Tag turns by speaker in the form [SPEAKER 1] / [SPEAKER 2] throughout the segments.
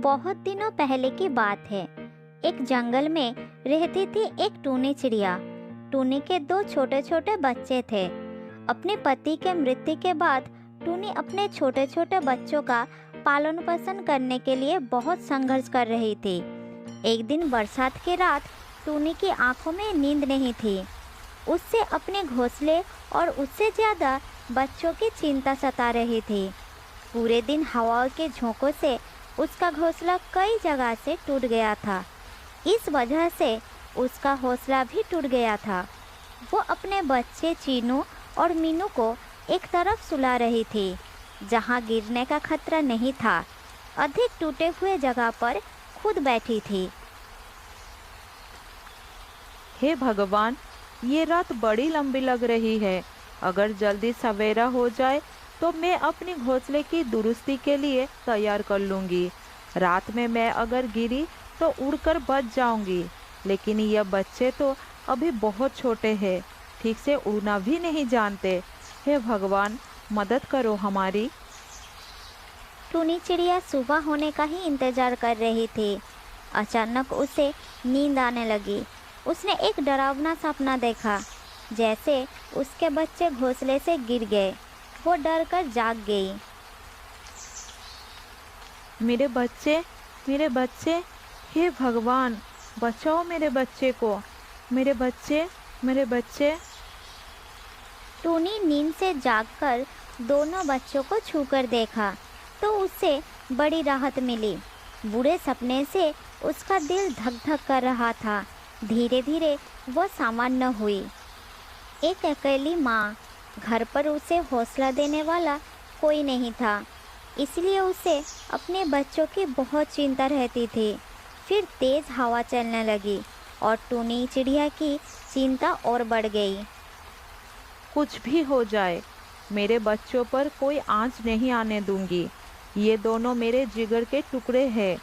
[SPEAKER 1] बहुत दिनों पहले की बात है। एक जंगल में रहती थी एक टूनी चिड़िया। टूनी के दो छोटे छोटे बच्चे थे। अपने पति के मृत्यु के बाद टूनी अपने छोटे छोटे बच्चों का पालन पोषण करने के लिए बहुत संघर्ष कर रही थी। एक दिन बरसात की रात टूनी की आंखों में नींद नहीं थी। उससे अपने घोंसले और उससे ज़्यादा बच्चों की चिंता सता रही थी। पूरे दिन हवाओं के झोंकों से उसका घोंसला कई जगह से टूट गया था। इस वजह से उसका हौसला भी टूट गया था। वो अपने बच्चे चीनू और मीनू को एक तरफ सुला रही थी जहाँ गिरने का खतरा नहीं था। अधिक टूटे हुए जगह पर खुद बैठी थी।
[SPEAKER 2] हे भगवान, ये रात बड़ी लंबी लग रही है। अगर जल्दी सवेरा हो जाए तो मैं अपनी घोंसले की दुरुस्ती के लिए तैयार कर लूँगी। रात में मैं अगर गिरी तो उड़कर बच जाऊंगी, लेकिन ये बच्चे तो अभी बहुत छोटे हैं, ठीक से उड़ना भी नहीं जानते। हे भगवान, मदद करो हमारी।
[SPEAKER 1] टूनी चिड़िया सुबह होने का ही इंतजार कर रही थी। अचानक उसे नींद आने लगी। उसने एक डरावना सपना देखा, जैसे उसके बच्चे घोंसले से गिर गए। वो डर कर जाग गई।
[SPEAKER 2] मेरे बच्चे, हे भगवान, बचाओ मेरे बच्चे को, मेरे बच्चे।
[SPEAKER 1] टूनी नींद से जागकर दोनों बच्चों को छूकर देखा तो उसे बड़ी राहत मिली। बुरे सपने से उसका दिल धक धक कर रहा था। धीरे धीरे वो सामान्य हुई। एक अकेली माँ, घर पर उसे हौसला देने वाला कोई नहीं था, इसलिए उसे अपने बच्चों की बहुत चिंता रहती थी। फिर तेज़ हवा चलने लगी और टूनी चिड़िया की चिंता और बढ़ गई।
[SPEAKER 2] कुछ भी हो जाए, मेरे बच्चों पर कोई आंच नहीं आने दूंगी। ये दोनों मेरे जिगर के टुकड़े हैं।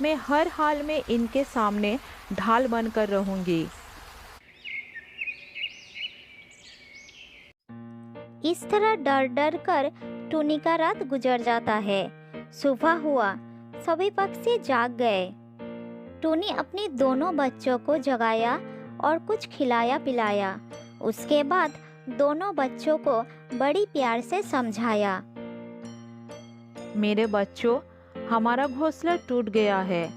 [SPEAKER 2] मैं हर हाल में इनके सामने ढाल बनकर रहूंगी।
[SPEAKER 1] इस तरह डर डर कर टूनी का रात गुजर जाता है। सुबह हुआ, सभी पक्षी जाग गए। टूनी अपनी दोनों बच्चों को जगाया और कुछ खिलाया पिलाया। उसके बाद दोनों बच्चों को बड़ी प्यार से समझाया।
[SPEAKER 2] मेरे बच्चों, हमारा घोंसला टूट गया है।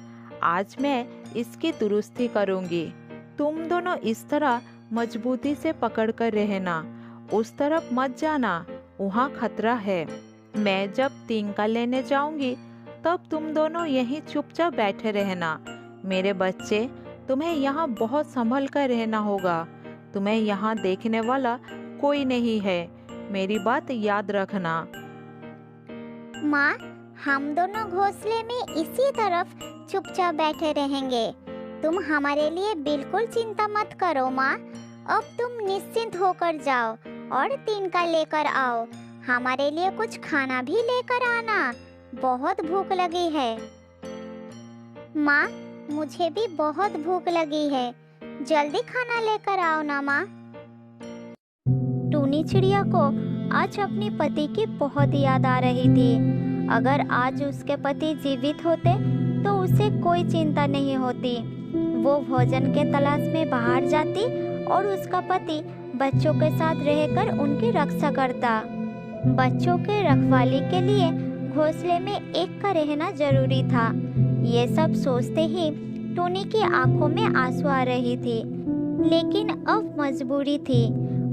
[SPEAKER 2] आज मैं इसकी दुरुस्ती करूंगी। तुम दोनों इस तरह मजबूती से पकड़ कर रहना। उस तरफ मत जाना, वहाँ खतरा है। मैं जब तिनका लेने जाऊंगी तब तुम दोनों यहीं चुपचाप बैठे रहना। मेरे बच्चे, तुम्हें यहाँ बहुत संभल कर रहना होगा। तुम्हें यहाँ देखने वाला कोई नहीं है। मेरी बात याद रखना।
[SPEAKER 1] माँ, हम दोनों घोंसले में इसी तरफ चुपचाप बैठे रहेंगे। तुम हमारे लिए बिल्कुल चिंता मत करो माँ। अब तुम निश्चिंत होकर जाओ और तिनका लेकर आओ। हमारे लिए कुछ खाना भी लेकर आना, बहुत भूख लगी है। माँ, मुझे भी बहुत भूख लगी है। जल्दी खाना लेकर आओ ना माँ। टूनी चिड़िया को आज अपने पति की बहुत याद आ रही थी। अगर आज उसके पति जीवित होते तो उसे कोई चिंता नहीं होती। वो भोजन के तलाश में बाहर जाती और उसका पति बच्चों के साथ रहकर उनकी रक्षा करता। बच्चों के रखवाली के लिए घोंसले में एक का रहना जरूरी था। ये सब सोचते ही टूनी की आंखों में आंसू आ रही थी, लेकिन अब मजबूरी थी।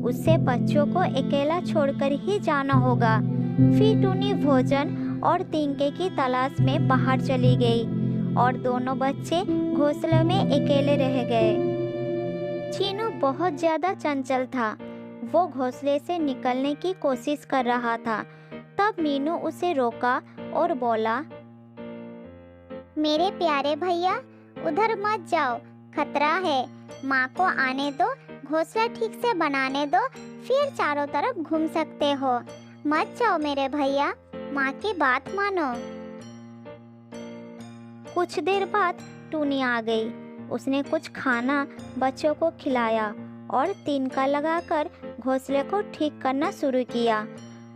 [SPEAKER 1] उससे बच्चों को अकेला छोड़कर ही जाना होगा। फिर टूनी भोजन और तिनके की तलाश में बाहर चली गई और दोनों बच्चे घोंसले में अकेले रह गए। चीनू बहुत ज़्यादा चंचल था। वो घोंसले से निकलने की कोशिश कर रहा था। तब मीनू उसे रोका और बोला, मेरे प्यारे भैया, उधर मत जाओ, खतरा है। माँ को आने दो, घोंसला ठीक से बनाने दो, फिर चारों तरफ घूम सकते हो। मत जाओ मेरे भैया, माँ की बात मानो। कुछ देर बाद टूनी आ गई। उसने कुछ खाना बच्चों को खिलाया और तिनका लगाकर घोंसले को ठीक करना शुरू किया।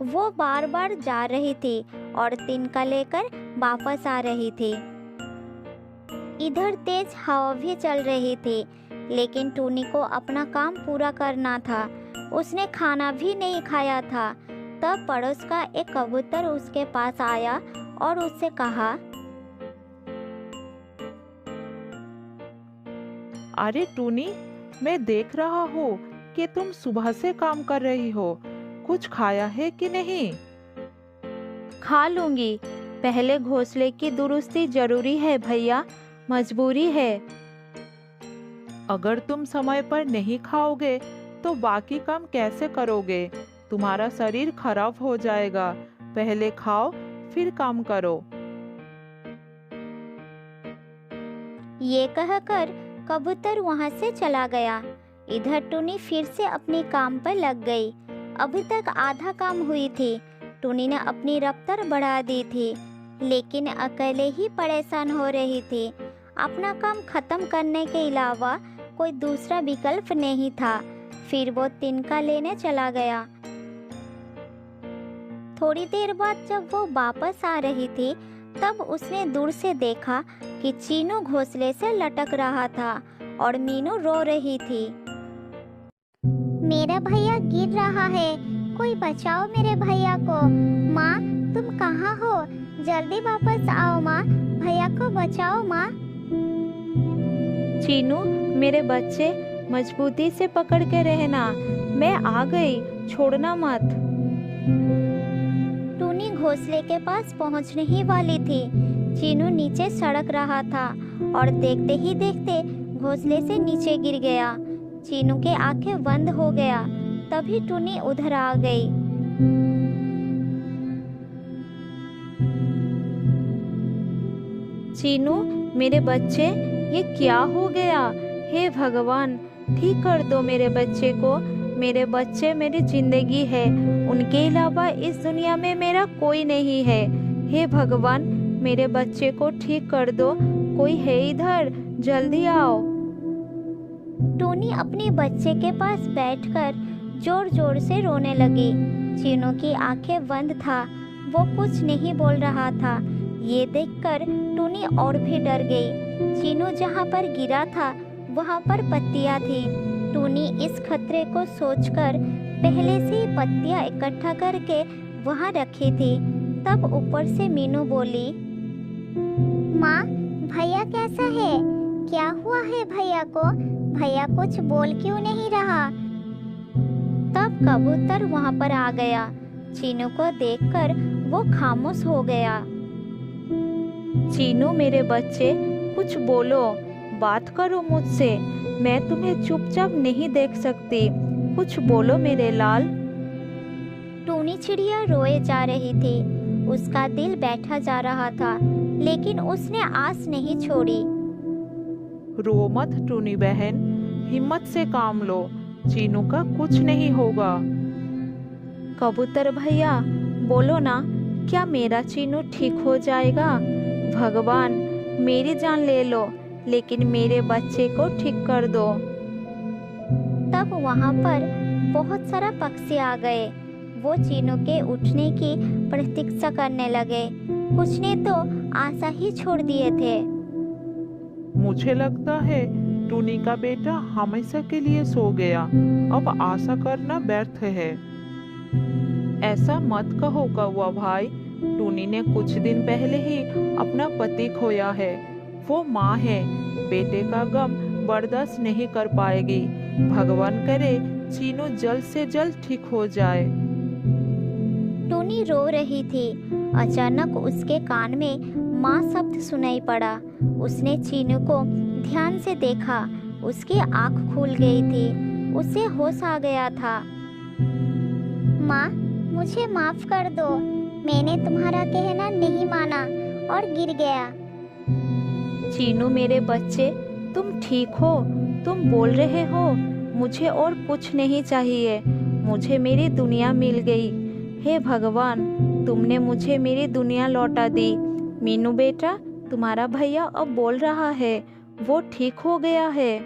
[SPEAKER 1] वो बार बार जा रही थी और तिनका लेकर वापस आ रही थी। इधर तेज हवा भी चल रही थी, लेकिन टूनी को अपना काम पूरा करना था। उसने खाना भी नहीं खाया था। तब पड़ोस का एक कबूतर उसके पास आया और उससे कहा,
[SPEAKER 2] अरे टूनी, मैं देख रहा हूँ कि तुम सुबह से काम कर रही हो। कुछ खाया है कि नहीं?
[SPEAKER 1] खा लूंगी, पहले घोंसले की दुरुस्ती जरूरी है भैया, मजबूरी है।
[SPEAKER 2] अगर तुम समय पर नहीं खाओगे तो बाकी काम कैसे करोगे? तुम्हारा शरीर खराब हो जाएगा। पहले खाओ फिर काम करो।
[SPEAKER 1] ये कहकर कबूतर वहां से चला गया। इधर टूनी फिर से अपने काम पर लग गई। अभी तक आधा काम हुई थी। टूनी ने अपनी रफ्तार बढ़ा दी थी, लेकिन अकेले ही परेशान हो रही थी। अपना काम खत्म करने के अलावा कोई दूसरा विकल्प नहीं था। फिर वो तिनका लेने चला गया। थोड़ी देर बाद जब वो वापस आ रही थी, तब उसने दूर से देखा कि चीनू घोंसले से लटक रहा था और मीनू रो रही थी। मेरा भैया गिर रहा है, कोई बचाओ मेरे भैया को। माँ, तुम कहाँ हो? जल्दी वापस आओ माँ, भैया को बचाओ माँ। चीनू, मेरे बच्चे, मजबूती से पकड़ के रहना, मैं आ गई, छोड़ना मत। टूनी घोंसले के पास पहुंचने ही वाली थी। चीनू नीचे सड़क रहा था और देखते ही देखते घोंसले से नीचे गिर गया। चीनू के आंखें बंद हो गया। तभी टूनी उधर आ गई। चीनू, मेरे बच्चे, ये क्या हो गया? हे भगवान, ठीक कर दो मेरे बच्चे को। मेरे बच्चे मेरी जिंदगी है, उनके अलावा इस दुनिया में मेरा कोई नहीं है। हे भगवान, मेरे बच्चे को ठीक कर दो। कोई है इधर? जल्दी आओ। टूनी अपने बच्चे के पास बैठकर जोर जोर से रोने लगी। चीनू की आंखें बंद था, वो कुछ नहीं बोल रहा था। ये देखकर टूनी और भी डर गई। चीनू जहाँ पर गिरा था वहाँ पर पत्तियाँ थी। टूनी इस खतरे को सोचकर पहले से ही पत्तियाँ इकट्ठा करके वहाँ रखी थी। तब ऊपर से मीनू बोली, माँ, भैया कैसा है? क्या हुआ है भैया को? भैया कुछ बोल क्यों नहीं रहा? तब कबूतर वहाँ पर आ गया। चीनू को देखकर वो खामोश हो गया। चीनू, मेरे बच्चे, कुछ बोलो, बात करो मुझसे। मैं तुम्हें चुपचाप नहीं देख सकती। कुछ बोलो मेरे लाल। टूनी चिड़िया रोए जा रही थी। उसका दिल बैठा जा रहा था, लेकिन उसने आस नहीं छोड़ी।
[SPEAKER 2] रो मत टूनी बहन, हिम्मत से काम लो। चीनू का कुछ नहीं होगा। कबूतर भैया, बोलो ना, क्या मेरा चीनू ठीक हो जाएगा? भगवान, मेरी जान ले लो, लेकिन मेरे बच्चे को ठीक कर दो। तब वहाँ पर बहुत सारा पक्षी आ गए। वो चीनू के उठने की प्रतीक्षा करने लगे। कुछ ने तो आशा ही छोड़ दिए थे। मुझे लगता है टूनी का बेटा हमेशा के लिए सो गया। अब आशा करना व्यर्थ है। ऐसा मत कहो कौवा भाई। टूनी ने कुछ दिन पहले ही अपना पति खोया है। वो माँ है, बेटे का गम बर्दाश्त नहीं कर पाएगी। भगवान करे चीनू जल्द से जल्द ठीक हो जाए। टूनी रो रही थी। अचानक उसके कान में माँ शब्द सुनाई पड़ा। उसने चीनू को ध्यान से देखा। उसकी आँख खुल गई थी। उसे होश आ गया था। माँ, मुझे माफ कर दो। मैंने तुम्हारा कहना नहीं माना और गिर गया। चीनू, मेरे बच्चे, तुम ठीक हो? तुम बोल रहे हो? मुझे और कुछ नहीं चाहिए। मुझे मेरी दुनिया मिल गई। हे भगवान, तुमने मुझे मेरी दुनिया लौटा दी। मीनू बेटा, तुम्हारा भैया अब बोल रहा है। वो ठीक हो गया है।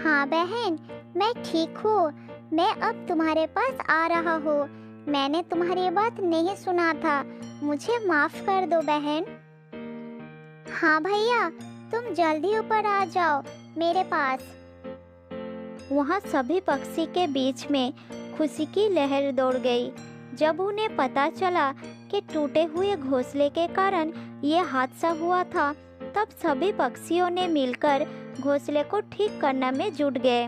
[SPEAKER 2] हाँ बहन, मैं ठीक हूँ। मैं अब तुम्हारे पास आ रहा हूँ। मैंने तुम्हारी बात नहीं सुना था। मुझे माफ कर दो बहन।
[SPEAKER 1] हाँ भैया, तुम जल्दी ऊपर आ जाओ मेरे पास। वहाँ सभी पक्षी के बीच में खुशी की लहर दौड़ गई। जब उन्हें पता चला कि टूटे हुए घोंसले के कारण ये हादसा हुआ था, तब सभी पक्षियों ने मिलकर घोंसले को ठीक करने में जुट गए।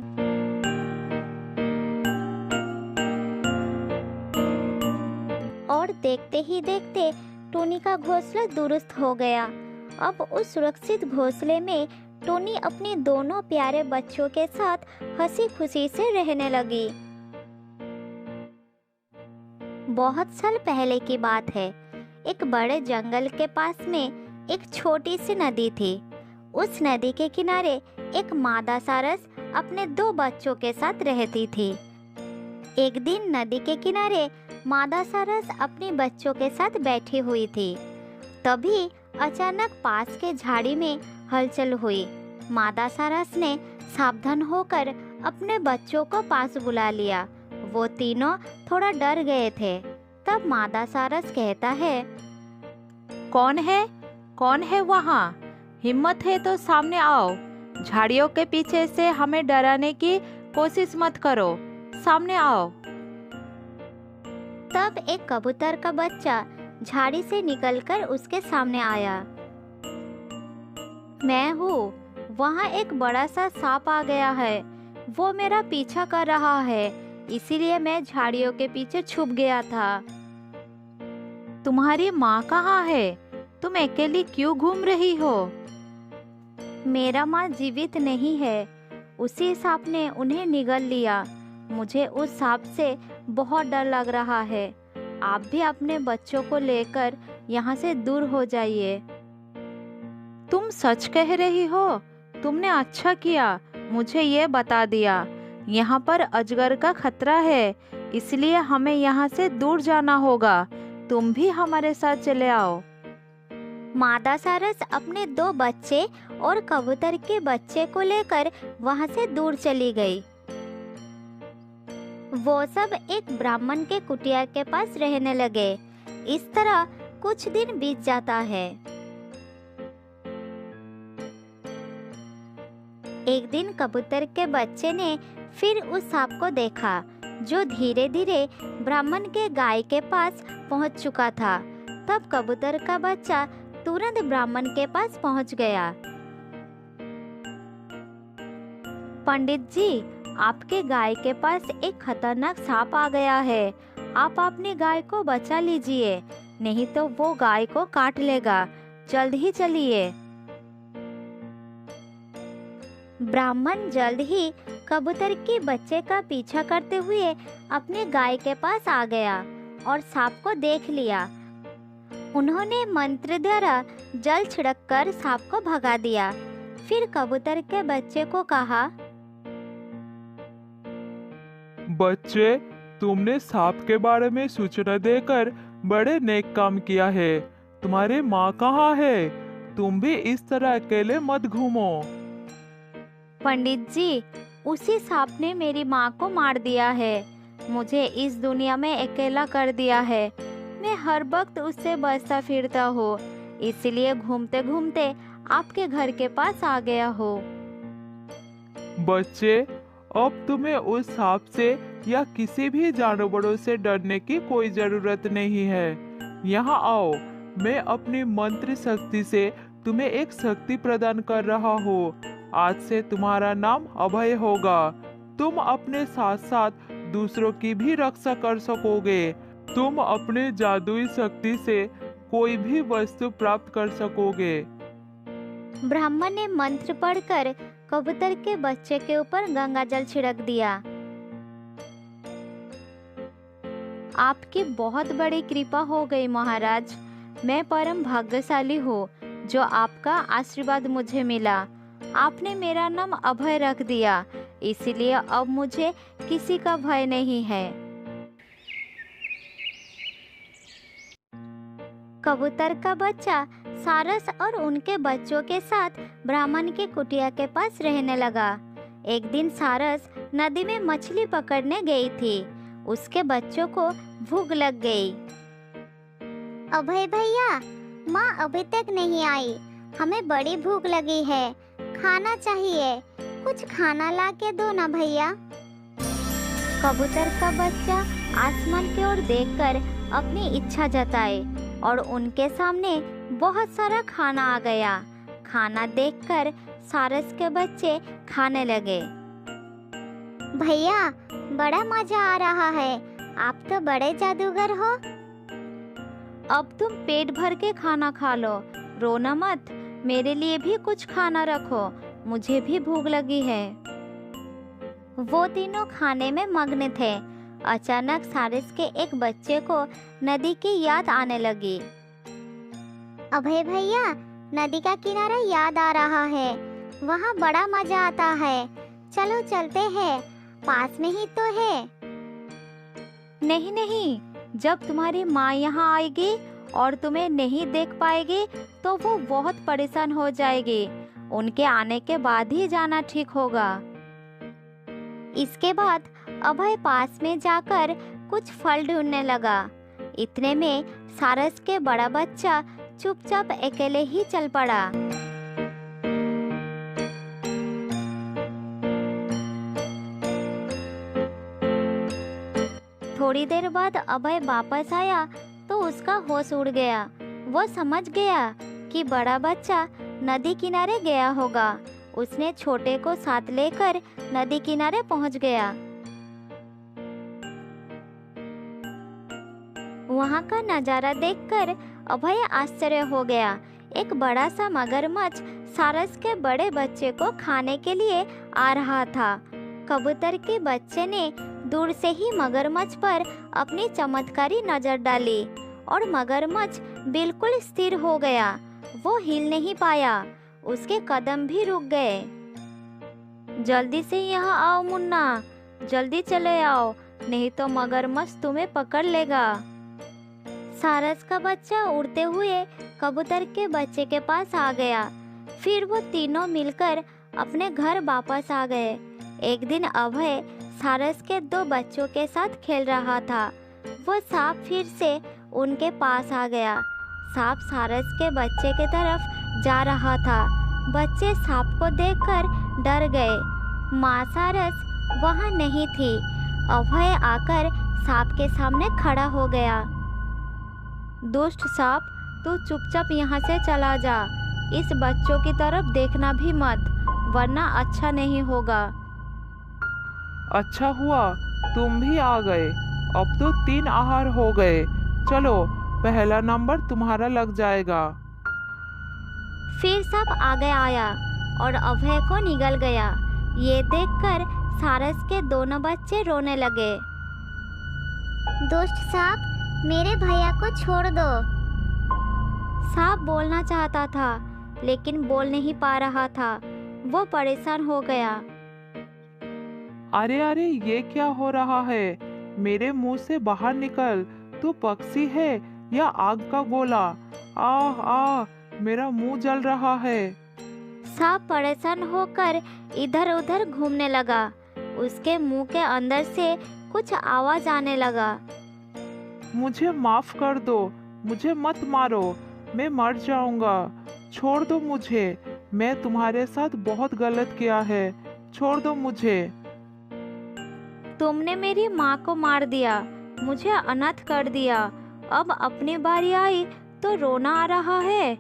[SPEAKER 1] और देखते ही देखते टोनी का घोंसला दुरुस्त हो गया। अब उस सुरक्षित घोंसले में टोनी अपने दोनों प्यारे बच्चों के साथ हंसी खुशी से रहने लगी। बहुत साल पहले की बात है। एक बड़े जंगल के पास में एक छोटी सी नदी थी। उस नदी के किनारे एक मादा सारस अपने 2 बच्चों के साथ रहती थी। एक दिन नदी के किनारे मादा सारस अपने बच्चों के साथ बैठी हुई थी। तभी अचानक पास के झाड़ी में हलचल हुई। मादा सारस ने सावधान होकर अपने बच्चों को पास बुला लिया। वो तीनों थोड़ा डर गए थे। तब मादा सारस कहता है,
[SPEAKER 2] कौन है? कौन है वहाँ? हिम्मत है तो सामने आओ। झाड़ियों के पीछे से हमें डराने की कोशिश मत करो। सामने आओ।
[SPEAKER 1] तब एक कबूतर का बच्चा झाड़ी से निकलकर उसके सामने आया। मैं हूँ। वहाँ एक बड़ा सा सांप आ गया है। वो मेरा पीछा कर रहा है, इसीलिए मैं झाड़ियों के पीछे छुप गया था।
[SPEAKER 2] तुम्हारी माँ कहाँ है? तुम अकेली क्यों घूम रही हो?
[SPEAKER 1] मेरा माँ जीवित नहीं है। उसी सांप ने उन्हें निगल लिया। मुझे उस सांप से बहुत डर लग रहा है। आप भी अपने बच्चों को लेकर यहाँ से दूर हो जाइए।
[SPEAKER 2] तुम सच कह रही हो? तुमने अच्छा किया मुझे ये बता दिया। यहाँ पर अजगर का खतरा है, इसलिए हमें यहाँ से दूर जाना होगा। तुम भी हमारे साथ चले आओ।
[SPEAKER 1] मादा सारस अपने 2 बच्चे और कबूतर के बच्चे को लेकर वहाँ से दूर चली गई। वो सब एक ब्राह्मण के कुटिया के पास रहने लगे। इस तरह कुछ दिन बीत जाता है। एक दिन कबूतर के बच्चे ने फिर उस सांप को देखा, जो धीरे धीरे ब्राह्मण के गाय के पास पहुंच चुका था। तब कबूतर का बच्चा तुरंत ब्राह्मण के पास पहुंच गया। पंडित जी, आपके गाय के पास एक खतरनाक सांप आ गया है। आप अपनी गाय को बचा लीजिए, नहीं तो वो गाय को काट लेगा। जल्द ही चलिए। ब्राह्मण जल्द ही कबूतर के बच्चे का पीछा करते हुए अपने गाय के पास आ गया और सांप को देख लिया। उन्होंने मंत्र द्वारा जल छिड़ककर सांप को भगा दिया। फिर कबूतर के बच्चे को कहा,
[SPEAKER 3] बच्चे, तुमने सांप के बारे में सूचना देकर बड़े नेक काम किया है। तुम्हारी माँ कहाँ है? तुम भी इस तरह अकेले मत घूमो।
[SPEAKER 1] पंडित जी, उसी सांप ने मेरी माँ को मार दिया है। मुझे इस दुनिया में अकेला कर दिया है। मैं हर वक्त उससे बचता फिरता हूँ, इसलिए घूमते घूमते आपके घर के पास आ गया हो।
[SPEAKER 3] बच्चे, अब तुम्हें उस सांप से या किसी भी जानवरों से डरने की कोई जरूरत नहीं है। यहाँ आओ, मैं अपनी मंत्र शक्ति से तुम्हें एक शक्ति प्रदान कर रहा हूँ। आज से तुम्हारा नाम अभय होगा। तुम अपने साथ साथ दूसरों की भी रक्षा कर सकोगे। तुम अपने जादुई शक्ति से कोई भी वस्तु प्राप्त कर सकोगे।
[SPEAKER 1] ब्राह्मण ने मंत्र पढ़कर कबूतर के बच्चे के ऊपर गंगा जल छिड़क दिया। आपकी बहुत बड़ी कृपा हो गई महाराज। मैं परम भाग्यशाली हूँ जो आपका आशीर्वाद मुझे मिला। आपने मेरा नाम अभय रख दिया, इसलिए अब मुझे किसी का भय नहीं है। कबूतर का बच्चा सारस और उनके बच्चों के साथ ब्राह्मण के कुटिया के पास रहने लगा। एक दिन सारस नदी में मछली पकड़ने गई थी। उसके बच्चों को भूख लग गई। अभय भैया, माँ अभी तक नहीं आई। हमें बड़ी भूख लगी है, खाना चाहिए, कुछ खाना ला के दो ना भैया। कबूतर का बच्चा आसमान की ओर देखकर अपनी इच्छा जताए और उनके सामने बहुत सारा खाना आ गया। खाना देखकर सारस के बच्चे खाने लगे। भैया बड़ा मजा आ रहा है, आप तो बड़े जादूगर हो। अब तुम पेट भर के खाना खा लो, रोना मत, मेरे लिए भी कुछ खाना रखो, मुझे भी भूख लगी है। वो तीनों खाने में मग्न थे। अचानक सारस के एक बच्चे को नदी की याद आने लगी। अभय भैया, नदी का किनारा याद आ रहा है, वहाँ बड़ा मजा आता है, चलो चलते हैं, पास में ही तो है। नहीं नहीं, जब तुम्हारी माँ यहाँ आएगी और तुम्हें नहीं देख पाएगी तो वो बहुत परेशान हो जाएगी। उनके आने के बाद ही जाना ठीक होगा। इसके बाद अभय पास में जाकर कुछ फल ढूंढने लगा। इतने में सारस के बड़ा बच्चा चुपचाप अकेले ही चल पड़ा। थोड़ी देर बाद अभय वापस आया तो उसका होश उड़ गया। वो समझ गया कि बड़ा बच्चा नदी किनारे गया होगा। उसने छोटे को साथ लेकर नदी किनारे पहुंच गया। वहां का नजारा देखकर अभय आश्चर्य हो गया। एक बड़ा सा मगरमच्छ सारस के बड़े बच्चे को खाने के लिए आ रहा था। कबूतर के बच्चे ने दूर से ही मगरमच्छ पर अपनी चमत्कारी नजर डाली और मगरमच्छ बिल्कुल स्थिर हो गया। वो हिल नहीं पाया, उसके कदम भी रुक गए। जल्दी से यहाँ आओ मुन्ना, जल्दी चले आओ, नहीं तो मगरमच्छ तुम्हें पकड़ लेगा। सारस का बच्चा उड़ते हुए कबूतर के बच्चे के पास आ गया। फिर वो तीनों मिलकर अपने घर वापस आ गए। एक दिन अभय सारस के दो बच्चों के साथ खेल रहा था। वो सांप फिर से उनके पास आ गया। सांप सारस के बच्चे के तरफ जा रहा था। बच्चे सांप को देखकर डर गए। माँ सारस वहाँ नहीं थी। अभय आकर सांप के सामने खड़ा हो गया। दुष्ट सांप, तू चुपचाप यहाँ से चला जा। इस बच्चों की तरफ देखना भी मत, वरना अच्छा नहीं होगा।
[SPEAKER 3] अच्छा हुआ तुम भी आ गए, अब तो 3 आहार हो गए। चलो, पहला नंबर तुम्हारा लग जाएगा।
[SPEAKER 1] फिर सांप आगे आया और अभय को निगल गया। ये देखकर सारस के दोनों बच्चे रोने लगे। दुष्ट सांप, मेरे भैया को छोड़ दो। सांप बोलना चाहता था लेकिन बोल नहीं पा रहा था। वो परेशान हो गया।
[SPEAKER 3] अरे अरे, ये क्या हो रहा है? मेरे मुंह से बाहर निकल, तू पक्षी है या आग का गोला? आह आह, मेरा मुंह जल रहा है।
[SPEAKER 1] सांप परेशान होकर इधर उधर घूमने लगा। उसके मुंह के अंदर से कुछ आवाज आने लगा।
[SPEAKER 3] मुझे माफ कर दो, मुझे मत मारो, मैं मर जाऊंगा। छोड़ दो मुझे, मैं तुम्हारे साथ बहुत गलत किया है, छोड़ दो मुझे।
[SPEAKER 1] तुमने मेरी माँ को मार दिया, मुझे अनाथ कर दिया, अब अपनी बारी आई तो रोना आ रहा है।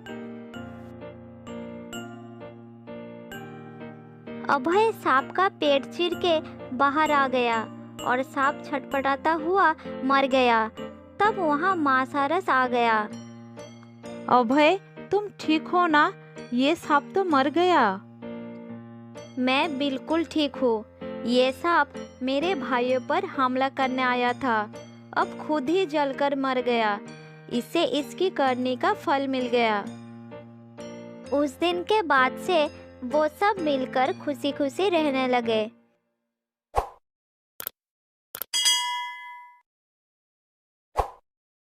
[SPEAKER 1] अभय सांप का पेट चीर के बाहर आ गया और सांप छटपटाता हुआ मर गया। तब वहाँ माँ सारस आ गया।
[SPEAKER 2] अभय, तुम ठीक हो ना? ये सांप तो मर गया।
[SPEAKER 1] मैं बिल्कुल ठीक हूँ। ये सांप मेरे भाइयों पर हमला करने आया था, अब खुद ही जलकर मर गया। इससे इसकी करनी का फल मिल गया। उस दिन के बाद से वो सब मिलकर खुशी खुशी रहने लगे।